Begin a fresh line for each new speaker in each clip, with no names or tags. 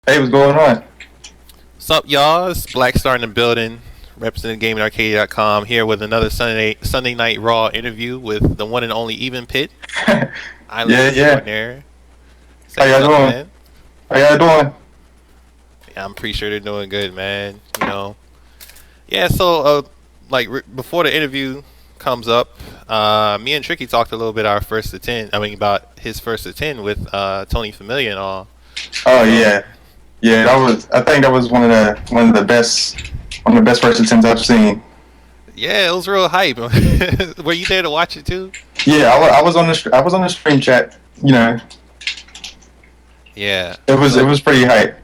Hey, what's going on?
What's up, y'all? It's Black Star in the building, representing GamingArcade.com here with another Sunday Night Raw interview with the one and only EvenPit, Island
Yeah, yeah.
Extraordinaire.
How
Say what's
y'all
up,
doing?
man.
How y'all doing?
Yeah, I'm pretty sure they're doing good, man. Yeah. So, before the interview comes up, me and Tricky talked a little bit our first attend. I mean, about his first attend with Tony Familia and all.
Oh
So,
yeah, yeah. I think that was one of the best first attempts I've seen.
yeah, it was real hype. Were you there to watch it too?
Yeah, I was on the stream chat. You know,
Yeah.
it
So
was pretty hype.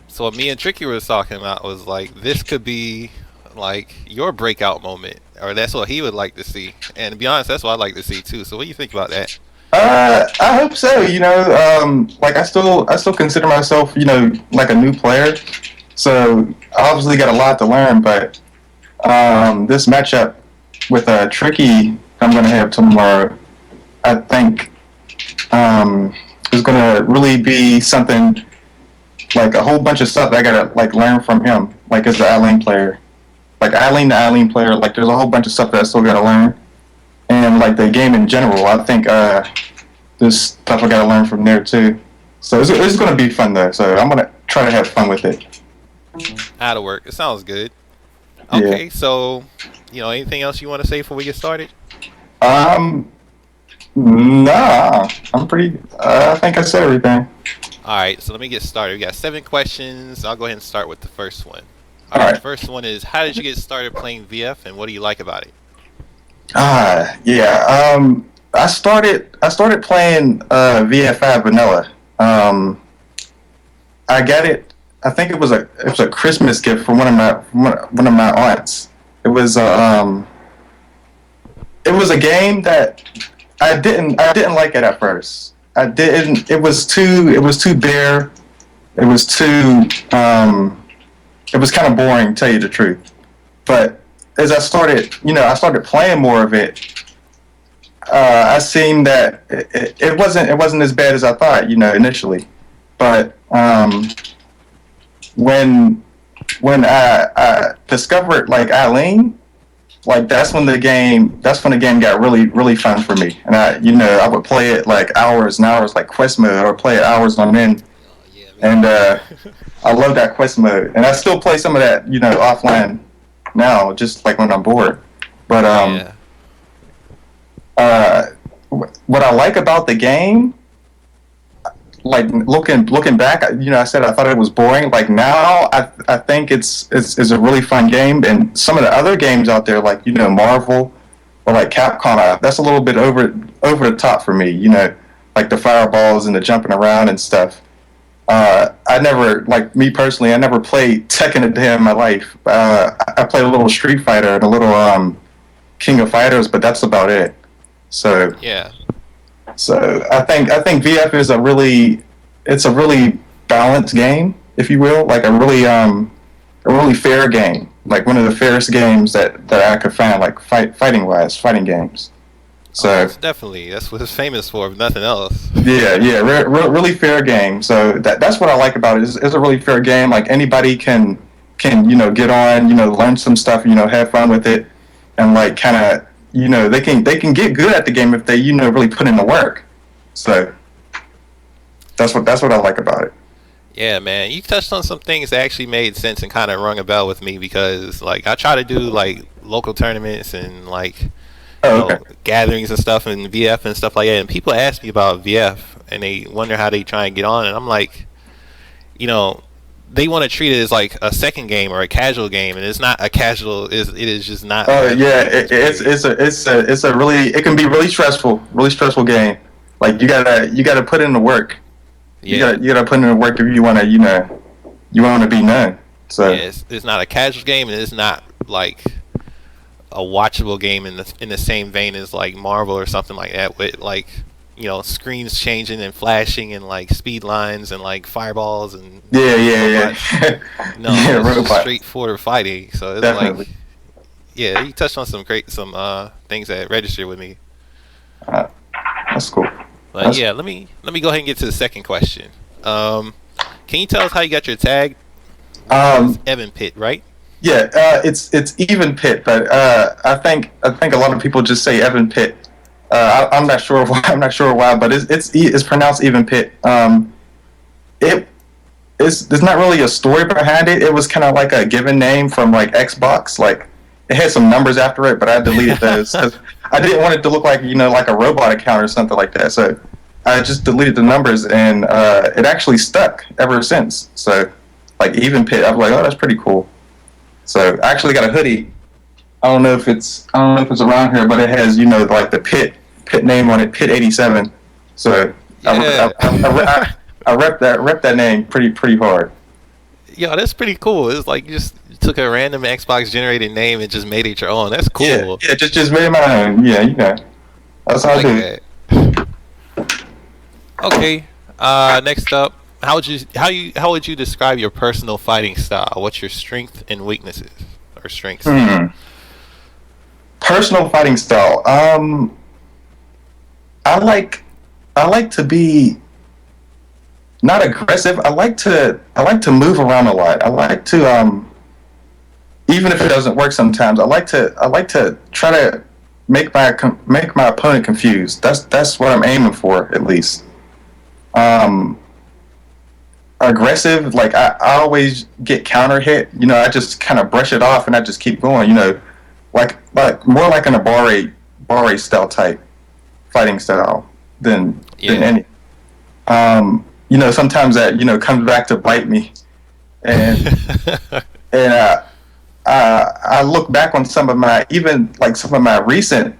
So what me and Tricky was talking about was like this could be like your breakout moment, or that's what he would like to see. And to be honest, that's what I'd like to see too. So what do you think about that?
I hope so. Like I still consider myself, like a new player. So I obviously got a lot to learn, but this matchup with Tricky, I'm gonna have tomorrow. I think is gonna really be something like a whole bunch of stuff that I gotta like learn from him, like as an Eileen player. Like Eileen the Eileen player, like there's a whole bunch of stuff that I still gotta learn. And like the game in general, I think there's stuff I gotta learn from there too. So it's gonna be fun though. So I'm gonna try to have fun with it.
Out of work. It sounds good.
Yeah.
Okay, so anything else you want to say before we get started?
Um. Nah. I'm pretty. I think I said everything.
All right, so let me get started. We got 7 questions. I'll go ahead and start with the first one. All
All
right, the
right.
first one is how did you get started playing VF, and what do you like about it?
Yeah. I started playing VF5 Vanilla. Um. I got it. I think it was a Christmas gift from one of my aunts. It was it was a game that I didn't like it at first. I didn't. It was too bare. It was too it was kind of boring, to tell you the truth. But as I started playing more of it. I seen that it wasn't as bad as I thought, initially. But when I discovered like Eileen, like that's when the game got really really fun for me. And I would play it like hours and hours, like quest mode, or play it hours on end.
Oh yeah, me
And
too.
I love that quest mode, and I still play some of that, offline now, just like when I'm bored. But
Yeah.
uh, what I like about the game, like looking back, I said I thought it was boring. Like now, I think it's a really fun game, and some of the other games out there, like Marvel or like Capcom, that's a little bit over the top for me. Like the fireballs and the jumping around and stuff. I never, like me personally, I never played Tekken a day in my life. I played a little Street Fighter and a little King of Fighters, but that's about it. So
Yeah.
I think VF is it's a really balanced game, if you will, like a really fair game, like one of the fairest games that I could find, like fighting games.
Oh,
So
most definitely. That's what it's famous for, if nothing else.
yeah, really fair game. So that's what I like about it. It's a really fair game. Like anybody can get on, learn some stuff, have fun with it, and like kind of they can get good at the game if they really put in the work. So that's what I like about it.
Yeah, man, you touched on some things that actually made sense and kind of rung a bell with me because, like, I try to do like local tournaments and like
Oh, okay.
gatherings and stuff and VF and stuff like that, and people ask me about VF and they wonder how they try and get on, and I'm like, you know, they want to treat it as like a second game or a casual game, and it's not a casual. It is just not a
Oh
casual
yeah,
game. It's crazy.
it's a really, it can be really stressful game. Like you gotta put in the work.
Yeah,
You gotta put in the work if you wanna be known.
yeah.
So
It's not a casual game, and it's not like a watchable game in the same vein as like Marvel or something like that with like screens changing and flashing and like speed lines and like fireballs and robots.
yeah.
No,
Yeah,
it's just
robot.
straightforward fighting. So it's like,
Definitely.
yeah, you touched on some things that register with me.
Uh, that's cool.
But
That's
yeah, let me go ahead and get to the second question. Um, Can you tell us how you got your tag? It's
Um,
EvenPit, right?
yeah, it's even pit, but I think a lot of people just say Evan Pit. I'm not sure why. I'm not sure why, but it's pronounced even pit. It there's not really a story behind it. It was kind of like a given name from like Xbox. Like it had some numbers after it, but I deleted those because I didn't want it to look like like a robot account or something like that. So I just deleted the numbers, and it actually stuck ever since. So like even pit, I was like, oh, that's pretty cool. So I actually got a hoodie. I don't know if it's around here, but it has like the pit name on it, Pit 87. So
Yeah.
I rep that name pretty hard.
Yo, that's pretty cool. It's like you just took a random Xbox generated name and just made it your own. That's
Yeah,
cool.
yeah, just made my own. Yeah, that's
I
how I
like
do it.
that. Okay. Next up, how would you describe your personal fighting style? What's your strength and weaknesses, or strengths?
Hmm. Personal fighting style. I like I like to be not aggressive. I like to move around a lot. I like to even if it doesn't work sometimes. I like to try to make my opponent confused. That's what I'm aiming for at least. Um, Aggressive, like I always get counter hit. I just kind of brush it off and I just keep going. Like more like an Abare style type fighting style than
Yeah.
any. Sometimes that comes back to bite me, and and I look back on some of my even like some of my recent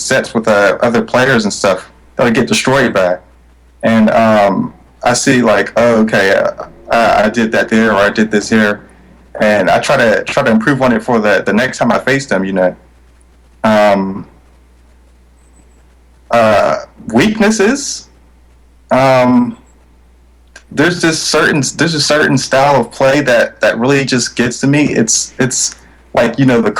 sets with other players and stuff that I get destroyed by, and I see like, oh, okay, I did that there or I did this here, and I try to improve on it for the next time I face them. Um, Weaknesses. Um, there's a certain style of play that really just gets to me. It's like the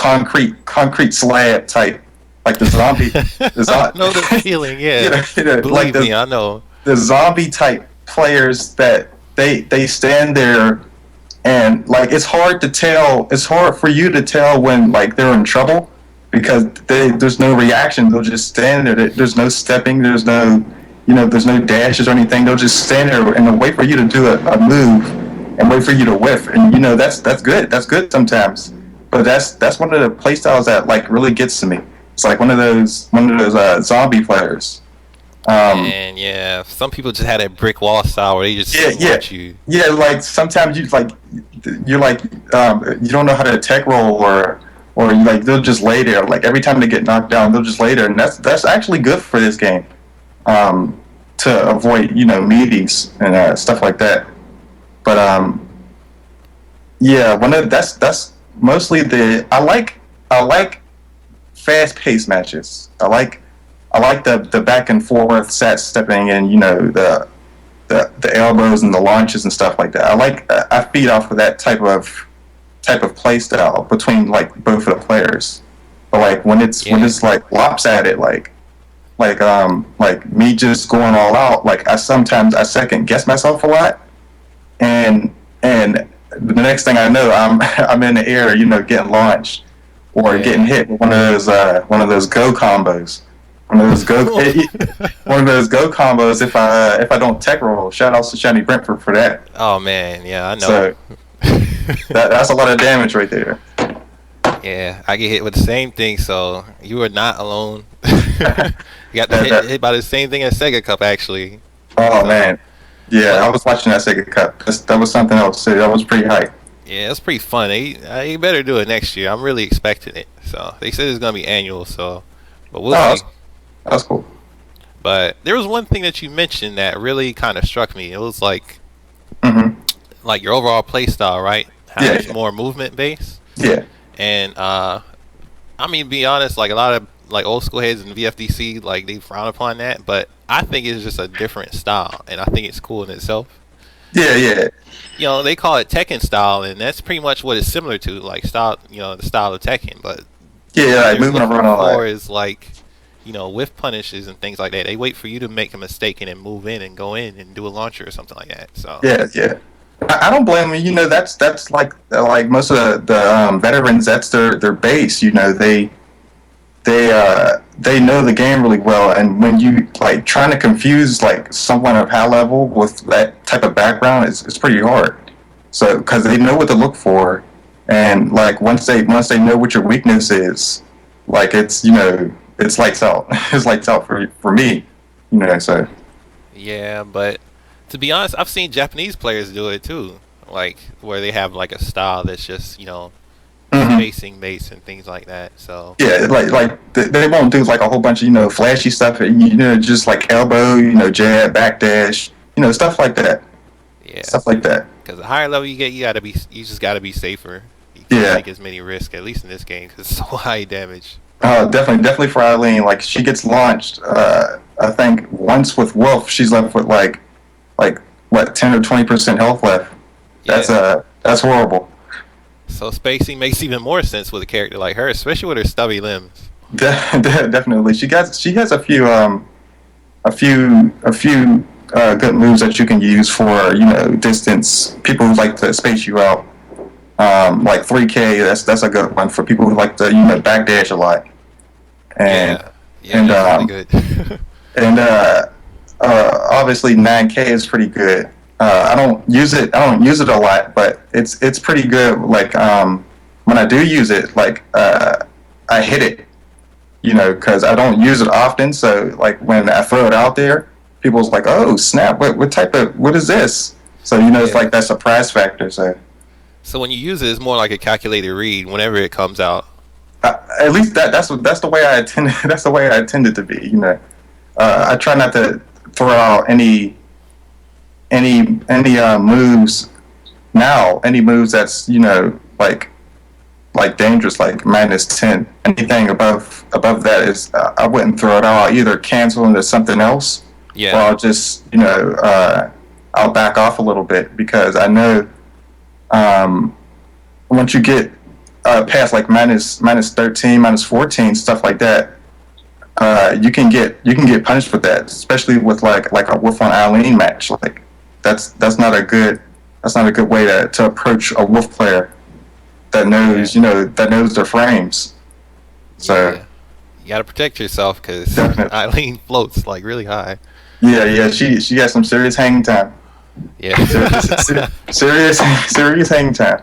concrete slab type, like the zombie,
I know the feeling. Yeah.
like
Believe me, I know.
the zombie type players that they stand there, and like it's hard to tell. It's hard for you to tell when like they're in trouble because there's no reaction. They'll just stand there. There's no stepping. There's no dashes or anything. They'll just stand there and they'll wait for you to do a move and wait for you to whiff. And that's good. That's good sometimes. But that's one of the play styles that like really gets to me. It's like one of those zombie players. Um,
And yeah, some people just had that brick wall style where they just
yeah, yeah,
want you.
yeah. Like sometimes you're like you don't know how to tech roll or like they'll just lay there. Like every time they get knocked down, they'll just lay there, and that's actually good for this game. To avoid meaties and stuff like that. But yeah, that's mostly I like fast paced matches. I like the back and forth sat stepping and the elbows and the launches and stuff like that. I feed off of that type of play style between like both of the players. But like when it's like lopsided, like me just going all out, like I second guess myself a lot, and the next thing I know I'm in the air, getting launched or getting hit with one of those go combos. One of those go one of those go combos if I don't tech roll. Shout out to Shiny Brentford for that.
Oh man, yeah, I know.
So that's a lot of damage right there.
Yeah, I get hit with the same thing, so you are not alone. You got hit by the same thing as Sega Cup, actually.
Oh
So,
man, yeah,
but
I was watching that Sega Cup. That was something else. That was pretty hype.
yeah, it's pretty fun. They better do it next year. I'm really expecting it. So they said it's gonna be annual. So, but we'll
Oh,
see.
that's cool.
But there was one thing that you mentioned that really kind of struck me. It was
Hmm.
like your overall play style, right? How
Yeah,
it's more movement based.
yeah,
And I mean, to be honest, like a lot of like old school heads in VFDC, like they frown upon that, but I think it's just a different style, and I think it's cool in itself.
yeah, yeah,
They call it Tekken style, and that's pretty much what it's similar to, like style, the style of Tekken. But
yeah.
what
Like
they're
moving
looking
around a
for
lot.
is like with punishes and things like that. They wait for you to make a mistake and then move in and go in and do a launcher or something like that. So
Yeah. I don't blame them. That's like most of the veterans. That's their base. They know the game really well, and when you like trying to confuse like someone of high level with that type of background, it's pretty hard. So because they know what to look for, and like once they know what your weakness is, like it's lights out. It's lights out for me. So
yeah, but to be honest, I've seen Japanese players do it too, like where they have like a style that's just
mhm.
spacing mace and things like that. So
Yeah, they won't do like a whole bunch of flashy stuff. Just like elbow, jab, backdash, stuff like that.
yeah,
Stuff like that.
because the higher level you get, you just gotta be safer. You can't
Yeah.
take as many risks, at least in this game, because it's so high damage.
Definitely for Eileen. Like she gets launched. I think once with Wolf, she's left with like what 10 or 20% health left. That's
Yeah.
that's horrible.
So spacing makes even more sense with a character like her, especially with her stubby limbs.
Definitely, she has a few good moves that you can use for distance. People who like to space you out. Like 3K, that's a good one for people who like to backdash a lot. And
Yeah. Yeah,
and
that's really good.
and obviously 9K is pretty good. I don't use it. I don't use it a lot, but it's pretty good. Like when I do use it, like I hit it, because I don't use it often. So like when I throw it out there, people's like, "Oh snap! What is this?" So it's
Yeah.
like that surprise factor. So
So when you use it, it's more like a calculated read whenever it comes out.
at least that's the way I intend. That's the way I intend it to be. I try not to throw out any moves now. Any moves that's like dangerous, like -10. Anything above that is I wouldn't throw it out. I'll either cancel into something else, or
Yeah.
I'll just I'll back off a little bit because I know once you get past like minus 13, -14, stuff like that, you can get punished with that, especially with like a Wolf on Eileen match. Like that's not a good way to approach a Wolf player that
Yeah.
knows their frames. So
Yeah. You gotta protect yourself because
definitely,
Eileen floats like really high.
yeah, she got some serious hang time. Serious,
Yeah.
serious hang time.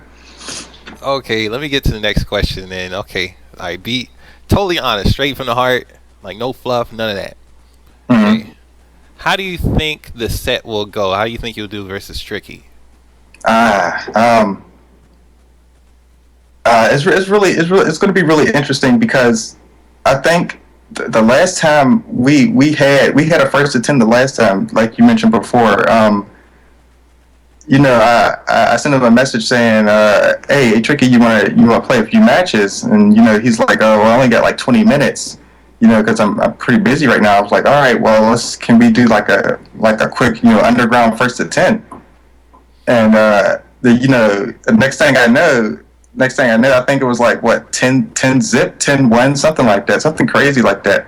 Okay, let me get to the next question then. Okay, I beat totally honest, straight from the heart, like no fluff, none of that.
Mm-hmm.
Okay, how do you think the set will go? How do you think you'll do versus Tricky?
Ah, it's going to be really interesting because I think the last time we had a first attempt the last time, like you mentioned before. I sent him a message saying, "Hey, Tricky, you want to play a few matches?" And he's like, "Oh, well, I only got like 20 minutes." Because I'm pretty busy right now. I was like, "All right, well, can we do like a quick underground first to 10?" And the next thing I know, I think it was like what 10 zip, 10-1, something like that, something crazy like that.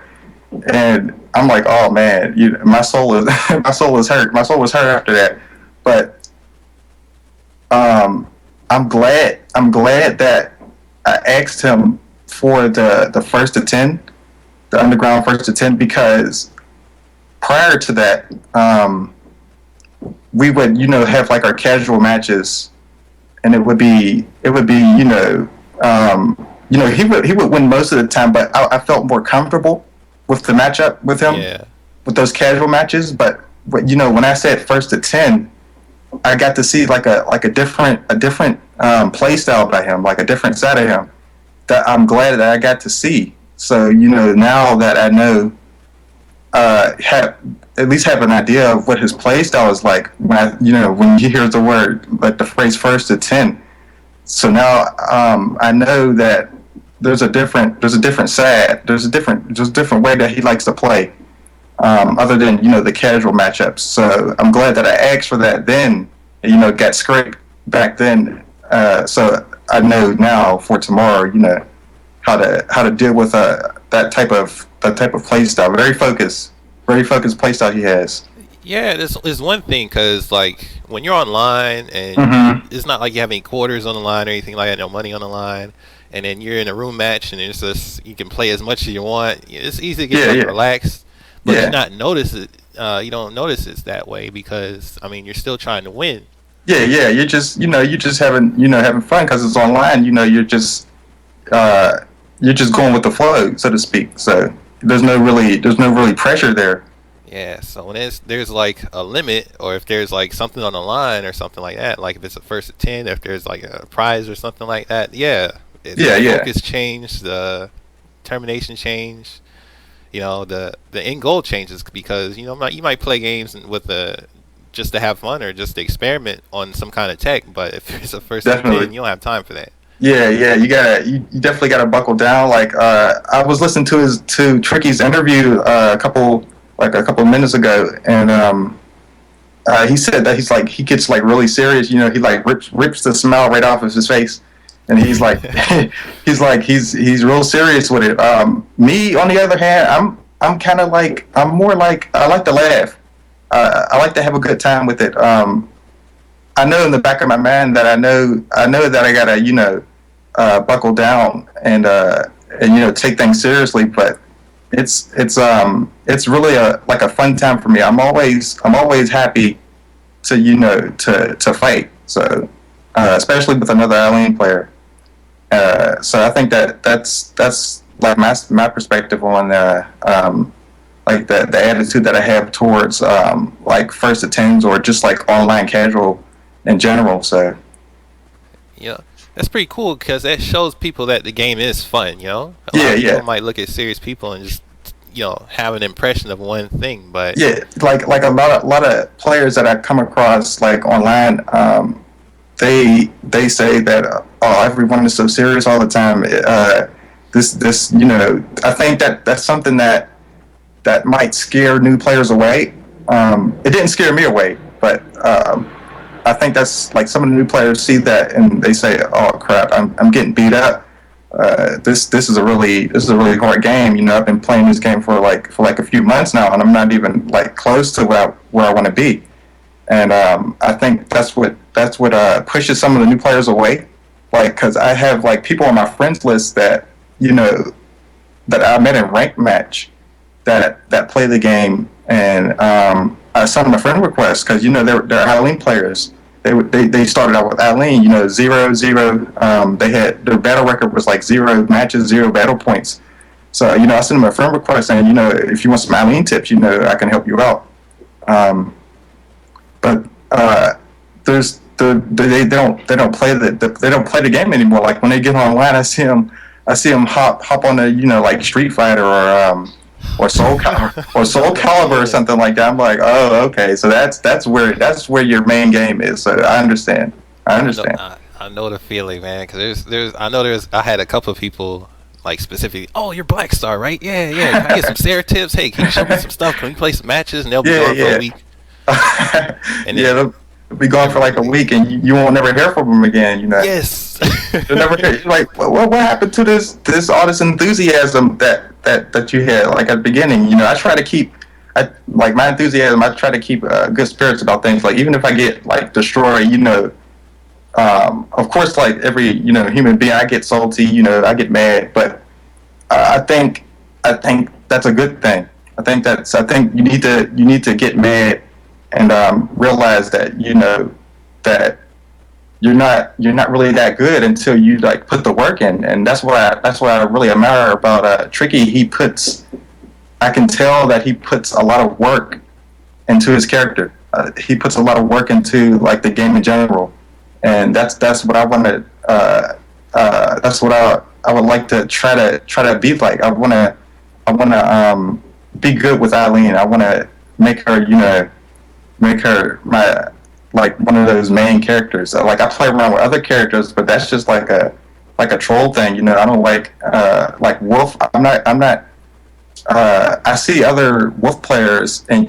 And I'm like, oh man, my soul is my soul is hurt. My soul was hurt after that. But I'm glad that I asked him for the first to 10, the underground first to 10, because prior to that, we would have like our casual matches, and it would be he would win most of the time, but I felt more comfortable with the matchup with him
Yeah,
with those casual matches. But when I said first to 10, I got to see like a different play style by him, like a different side of him that I'm glad that I got to see. So now that I know, have at least have an idea of what his play style is like when you hear the word, like the phrase first to 10. So now I know that there's a different side, there's a different way that he likes to play, other than the casual matchups. So I'm glad that I asked for that then, got scraped back then. So I know now for tomorrow, how to deal with that type of type of play style. Very focused play style he has.
Yeah, this is one thing because like when you're online and
Mm-hmm.
it's not like you have any quarters on the line or anything like that, no money on the line, and then you're in a room match and it's just you can play as much as you want. It's easy to get
Yeah,
like
yeah,
relaxed, but you
yeah,
not notice it. You don't notice it's that way because I mean you're still trying to win.
yeah, yeah. You're just having fun because it's online. Uh, you're just going with the flow, so to speak. So there's no really pressure there.
Yeah, so when there's like a limit, or if there's like something on the line or something like that, like if it's a first to 10, if there's like a prize or something like that, yeah,
Yeah,
the
yeah,
focus changed, the termination changed, the end goal changes because you might play games with the just to have fun or just to experiment on some kind of tech, but if it's a first to 10,
definitely.
you don't have time for that.
Yeah, yeah, you definitely gotta buckle down. Like I was listening to Tricky's interview a couple of minutes ago, and he said that he gets like really serious. He like rips the smile right off of his face, and he's like he's real serious with it. Me on the other hand, I'm kind of like I'm more like I like to laugh. I like to have a good time with it. I know in the back of my mind that I know that I gotta buckle down and take things seriously, but it's really a fun time for me. I'm always happy to to fight. So especially with another alien player. So I think that's like my perspective on like the attitude that I have towards like first attempts or just like online casual in general. So
Yeah, that's pretty cool because that shows people that the game is fun. A lot
yeah,
of people
yeah.
might look at serious people and just have an impression of one thing, but
Yeah, like a lot of players that I come across like online, they say that oh everyone is so serious all the time. This I think that's something that might scare new players away. It didn't scare me away, but I think that's like some of the new players see that and they say, oh crap, I'm getting beat up. This is a really hard game. I've been playing this game for like a few months now, and I'm not even like close to where I want to be. And I think that's what pushes some of the new players away. Like, because I have like people on my friends list that that I met in ranked match that play the game, and I sent them a friend request because they're Eileen players. They started out with Eileen, 0-0. They had their battle record was like 0 matches, 0 battle points. So I sent them a friend request saying, if you want some Eileen tips, I can help you out. But there's they don't play they don't play the game anymore. Like when they get online, I see them hop on a like Street Fighter or Soul Calibur or something like that. I'm like, oh, okay, so that's where your main game is. So I understand. I
I know,
understand.
I know the feeling, man. Because I had a couple of people like specifically. Oh, you're Black Star, right? Yeah, yeah. Can I get some Sarah tips? Hey, can you show me some stuff? Can we play some matches? And they'll be
Yeah,
gone for a
yeah.
week. And
Yeah,
then
they'll be gone for like a week, and you won't never hear from them again.
yes,
You'll never hear. You're like, what happened to this artist enthusiasm that you had like at the beginning? I try to keep. Like my enthusiasm. I try to keep good spirits about things. Like even if I get like destroyed, of course, like every human being, I get salty. I get mad, but I think that's a good thing. I think you need to get mad and realize that that you're not really that good until you like put the work in, and that's what I really admire about Tricky. I can tell that he puts a lot of work into his character. He puts a lot of work into like the game in general, and that's what I want to. That's what I would like to try to be like. I want to be good with Eileen. I want to make her my like one of those main characters. Like I play around with other characters, but that's just like a troll thing. I don't like Wolf. I'm not. I see other Wolf players, and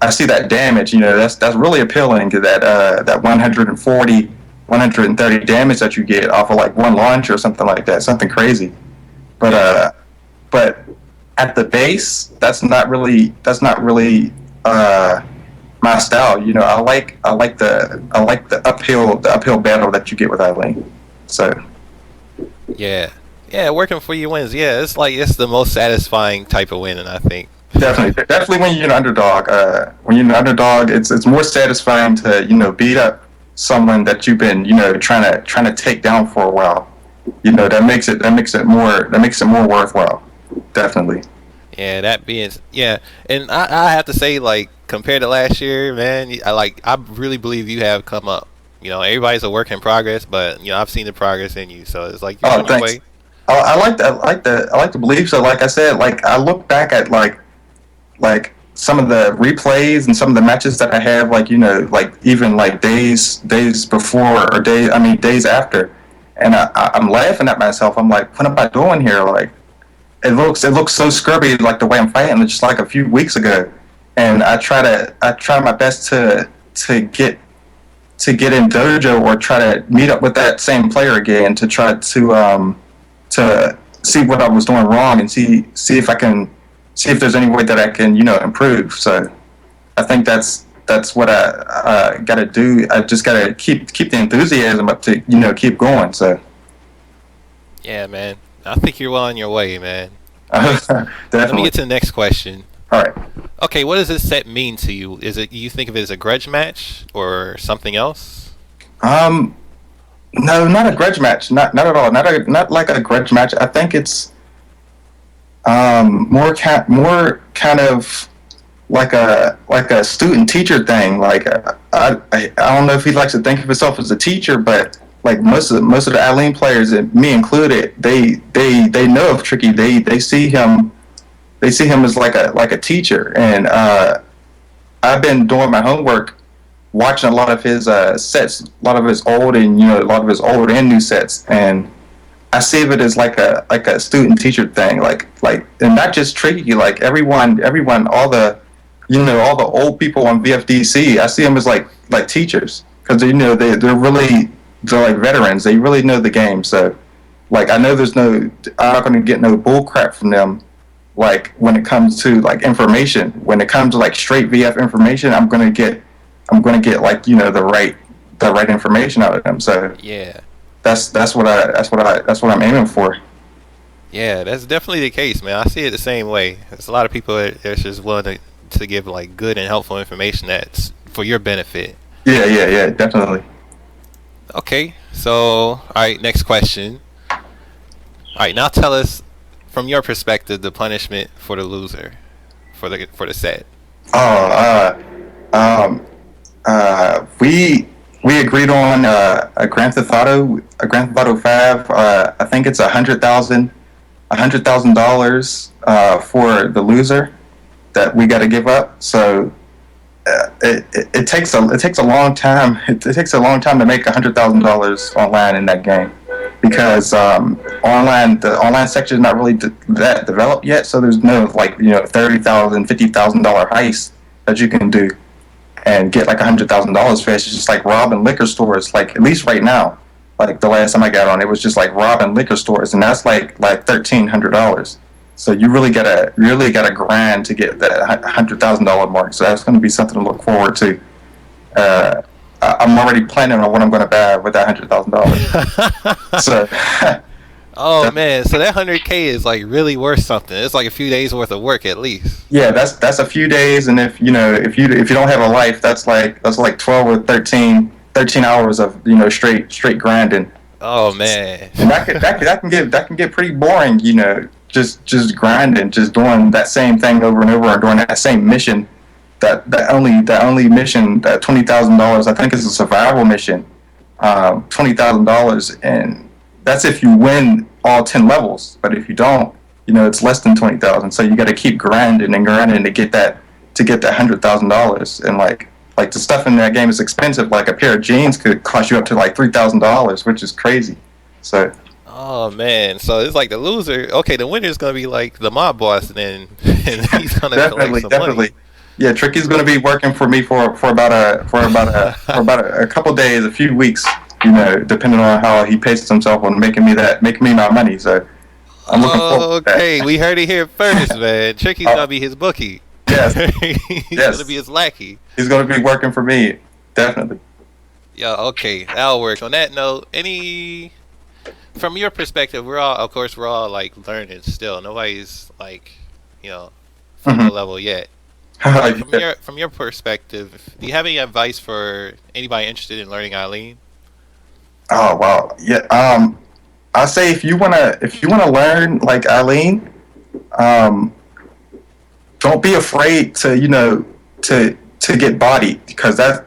I see that damage. That's really appealing to that 140, 130 damage that you get off of like one launch or something like that. Something crazy. But but at the base, that's not really my style. You know, I like the uphill battle that you get with Eileen. So
Yeah, yeah, working for you wins. Yeah, it's like it's the most satisfying type of winning, I think.
definitely when you're an underdog, it's more satisfying to beat up someone that you've been trying to take down for a while. You know that makes it more worthwhile. Definitely.
Yeah, that being yeah, and I have to say like compared to last year, man, I really believe you have come up. You know, everybody's a work in progress, but you know I've seen the progress in you, so it's like you're
Oh,
on your
thanks.
way.
I like to believe so. Like I said, like I look back at like some of the replays and some of the matches that I have, like like even like days before or days after, and I'm laughing at myself. I'm like, what am I doing here? Like it looks so scrubby, like the way I'm fighting, just like a few weeks ago, and I try my best to get in dojo or try to meet up with that same player again to try to see what I was doing wrong and see if I can see if there's any way that I can improve. So I think that's what I got to do. I just got to keep the enthusiasm up to keep going. So
Yeah, man, I think you're well on your way, man. Let me
definitely.
get to the next question.
All right.
Okay, what does this set mean to you? Is it you think of it as a grudge match or something else?
Um, no, not a grudge match. Not at all. Not like a grudge match. I think it's more kind of like a student teacher thing. Like I don't know if he likes to think of himself as a teacher, but like most of the Eileen players, and me included, they know of Tricky. They see him as like a teacher, and I've been doing my homework, watching a lot of his sets, a lot of his old and a lot of his old and new sets, and I see it as like a student teacher thing, and not just Tricky, like everyone, all the old people on VFDC. I see them as like teachers because they're like veterans. They really know the game. So like I know I'm not going to get no bull crap from them. Like when it comes to like information, when it comes to like straight VF information, I'm gonna get like the right information out of them. So
Yeah.
that's what I'm aiming for.
Yeah, that's definitely the case, man. I see it the same way. There's a lot of people that's just willing to give like good and helpful information that's for your benefit.
Yeah, definitely.
Okay, so all right, next question. All right, now tell us from your perspective the punishment for the loser for the set.
Oh, um, we agreed on a Grand Theft Auto 5. I think it's $100,000 for the loser that we got to give up. So it takes a long time. It takes a long time to make $100,000 online in that game because the online section is not really that developed yet. So there's no like $30,000, $50,000 heist that you can do and get like $100,000 for it. It's just like robbing liquor stores. Like at least right now, like the last time I got on, it was just like robbing liquor stores, and that's like $1,300. So you really gotta grind to get that $100,000 mark. So that's going to be something to look forward to. I'm already planning on what I'm going to buy with that $100,000. So
Oh man, so that 100K is like really worth something. It's like a few days worth of work at least.
yeah, that's a few days, and if you don't have a life, that's like 12 or 13 hours of straight grinding,
Oh man.
and that can get pretty boring. Just grinding, just doing that same thing over and over, and doing that same mission. That only mission, that $20,000, I think is a survival mission. $20,000, and that's if you win all 10 levels. But if you don't, it's less than 20,000. So you got to keep grinding and grinding to get that $100,000. And like the stuff in that game is expensive. Like a pair of jeans could cost you up to like $3,000, which is crazy. So
Oh man, so it's like the loser. Okay, the winner is gonna be like the mob boss, and then and he's gonna collect
definitely,
some money.
definitely. Yeah, Tricky's going to be working for me for about a couple days, a few weeks, depending on how he paces himself on making me my money. So I'm looking forward to
Okay, we heard it here first, man. Tricky's
that.
gonna be his bookie.
Yes,
He's gonna be
yes.
his lackey.
He's going to be working for me. Definitely.
Yeah, okay, that'll work. On that note, any from your perspective, of course, we're all like learning still. Nobody's like, you know, from
Hmm.
your level yet. But from your perspective, do you have any advice for anybody interested in learning Eileen?
Oh wow, yeah. I say if you wanna learn like Eileen, um, don't be afraid to to get bodied because that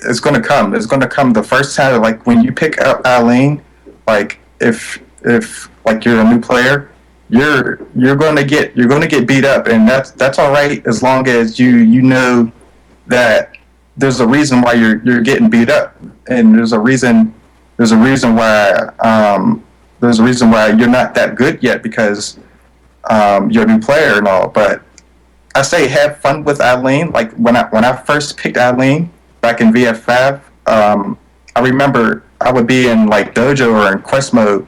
it's gonna come. It's gonna come the first time. Like when you pick up Eileen, like if like you're a new player, you're gonna get beat up, and that's all right as long as you know that there's a reason why you're getting beat up, and there's a reason why you're not that good yet because you're a new player and all. But I say have fun with Eileen. Like when I first picked Eileen back in VF5, I remember I would be in like dojo or in quest mode,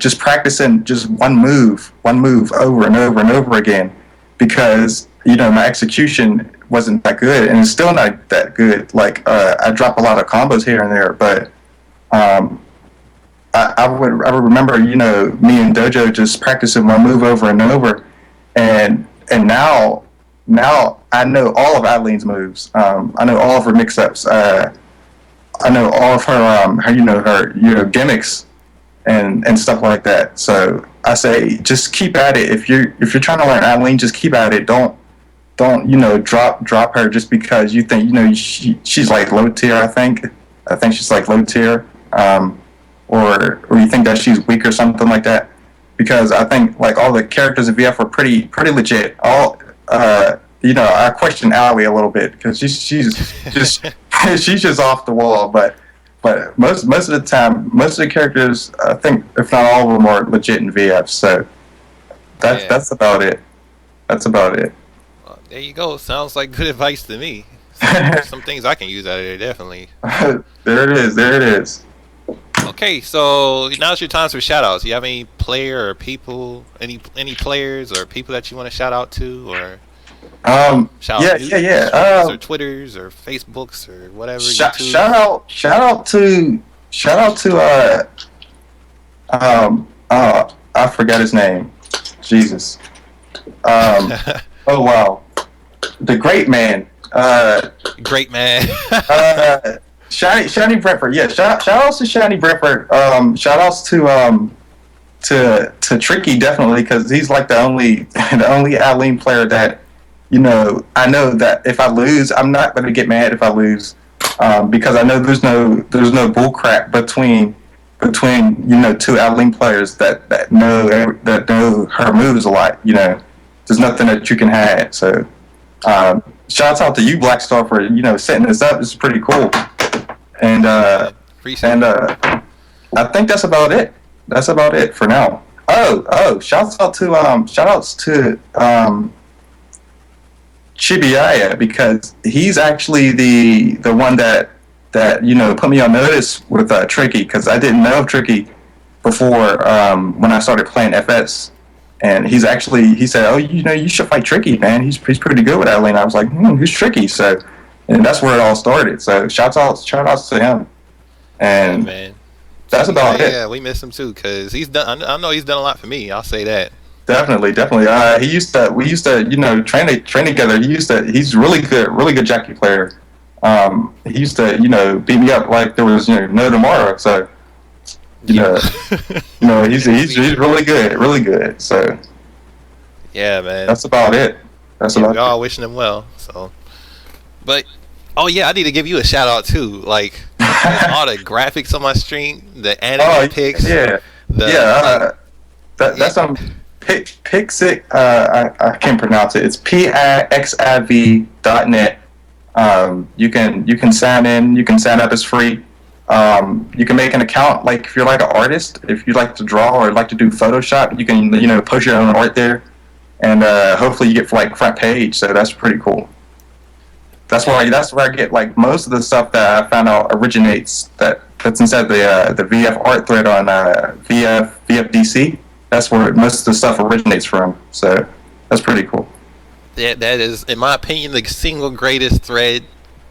just practicing just one move over and over and over again, because my execution wasn't that good, and it's still not that good. Like I drop a lot of combos here and there, but um, I would remember me in dojo just practicing one move over and over, and now I know all of Eileen's moves. I know all of her mix-ups. I know all of her gimmicks and stuff like that. So I say just keep at it. If you're trying to learn Eileen, just keep at it. Don't drop her just because you think she's like low tier. I think she's like low tier, or you think that she's weak or something like that. Because I think like all the characters in VF are pretty legit. I question Aoi a little bit because she's just she's just off the wall. But most of the time, most of the characters, I think, if not all of them, are legit in VF. So that's about it. That's about it.
Well, there you go. Sounds like good advice to me. Some things I can use out of there, definitely.
There it is. There it is.
Okay, so now's your time for shout-outs. You have any player or people, any players or people that you want to shout out to, or shout out
yeah.
or Twitters or Facebooks or whatever.
Shout out to I forgot his name. Jesus. Oh wow, the great man.
Great man.
Shiny Brentford. Yeah, shout outs to Shiny Brentford. Shout outs to Tricky, definitely, because he's like the only Eileen player that I know that if I lose, I'm not going to get mad if I lose, because I know there's no bull crap between two Eileen players that know her moves a lot. There's nothing that you can hide. So shouts out to you, Black Star, for setting this up. This is pretty cool. And I think that's about it. That's about it for now. Shouts to Chibiaya, because he's actually the one that put me on notice with Tricky, because I didn't know of Tricky before when I started playing FS. And he said, "Oh, you should fight Tricky, man. He's pretty good with that lane." I was like, "Who's Tricky?" So, and that's where it all started. So, shout outs to him. And
man,
that's about it.
Yeah, we miss him too, because he's done. I know he's done a lot for me. I'll say that.
Definitely. We used to train together. He's really good Jackie player. He used to beat me up like there was no tomorrow. So. He's really good. So
yeah, man,
that's about it.
We're all wishing him well. So, but I need to give you a shout out too. Like all the graphics on my stream, the anime pics.
That's some Pixik. I can't pronounce it. It's pixiv.net. You can sign in. You can sign up. It's free. You can make an account, like if you're like an artist, if you like to draw or like to do Photoshop, you can post your own art there, and hopefully you get like front page. So that's pretty cool. That's where I get like most of the stuff that I found out originates that's inside the VF art thread on VFDC. that's where most of the stuff originates from. So that's pretty cool.
That is, in my opinion, the single greatest thread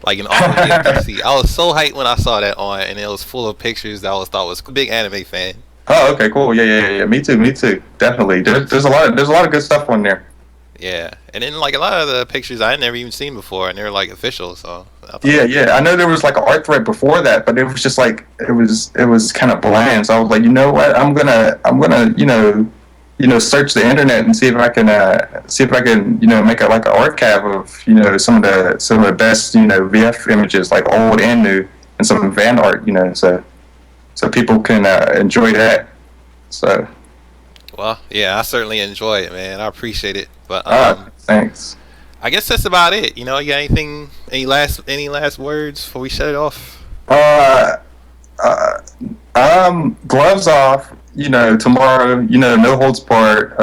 like in all of EFTC. I was so hyped when I saw that on, and it was full of pictures that I was thought was a big anime fan.
Oh, okay, cool. Yeah. Me too. Me too. Definitely. There's a lot of good stuff on there.
Yeah, and then like a lot of the pictures I had never even seen before, and they're like official. So
Yeah. I know there was like an art thread before that, but it was just like it was kind of bland. So I was like, you know what? I'm gonna search the internet and see if I can make a like an archive of some of the best VF images, like old and new, and some fan art. So people can enjoy that. So.
well, yeah, I certainly enjoy it, man. I appreciate it. But
Thanks.
I guess that's about it. You got anything? Any last words before we shut it off?
Uh, uh, Gloves off. Tomorrow. No holds barred.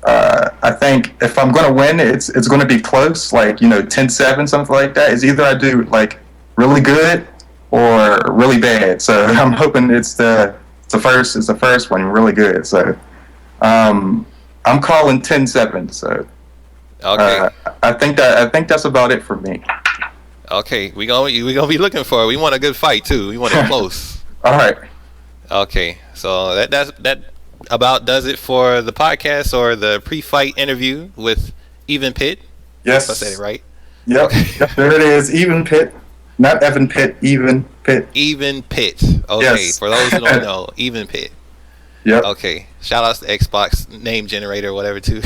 I think if I'm gonna win, it's gonna be close. Like 10-7, something like that. It's either I do like really good or really bad. So I'm hoping it's the first one, really good. So I'm calling 10-7. So
Okay.
I think that's about it for me.
Okay, we gonna be looking for it. We want a good fight too. We want it close.
All right.
Okay, so that about does it for the podcast or the pre-fight interview with EvenPit.
Yes.
If I said it right.
Yep. Yep. There it is. EvenPit, not EvenPit. EvenPit.
EvenPit. Okay,
Yes.
for those who don't know, EvenPit.
Yep.
Okay, shout outs to Xbox name generator, whatever too.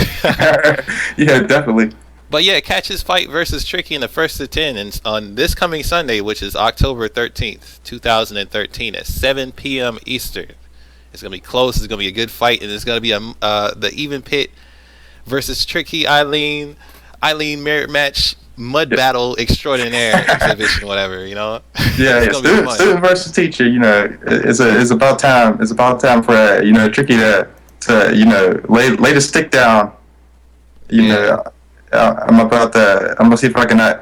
Yeah, definitely.
But yeah, catch his fight versus Tricky in the first of 10 and on this coming Sunday, which is October 13th, 2013 at 7 p.m. Eastern. It's going to be close. It's going to be a good fight, and it's going to be the EvenPit versus Tricky Eileen merit match mud battle extraordinaire exhibition, whatever,
Yeah, student versus teacher. It's about time. It's about time for Tricky to lay the stick down. I'm gonna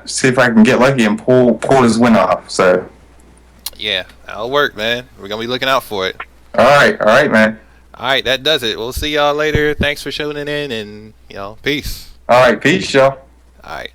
see if I can get lucky and pull his win off. So
yeah, that'll work, man. We're gonna be looking out for it.
All right, man.
All right, that does it. We'll see y'all later. Thanks for tuning in, and peace.
All right, peace, y'all.
All right.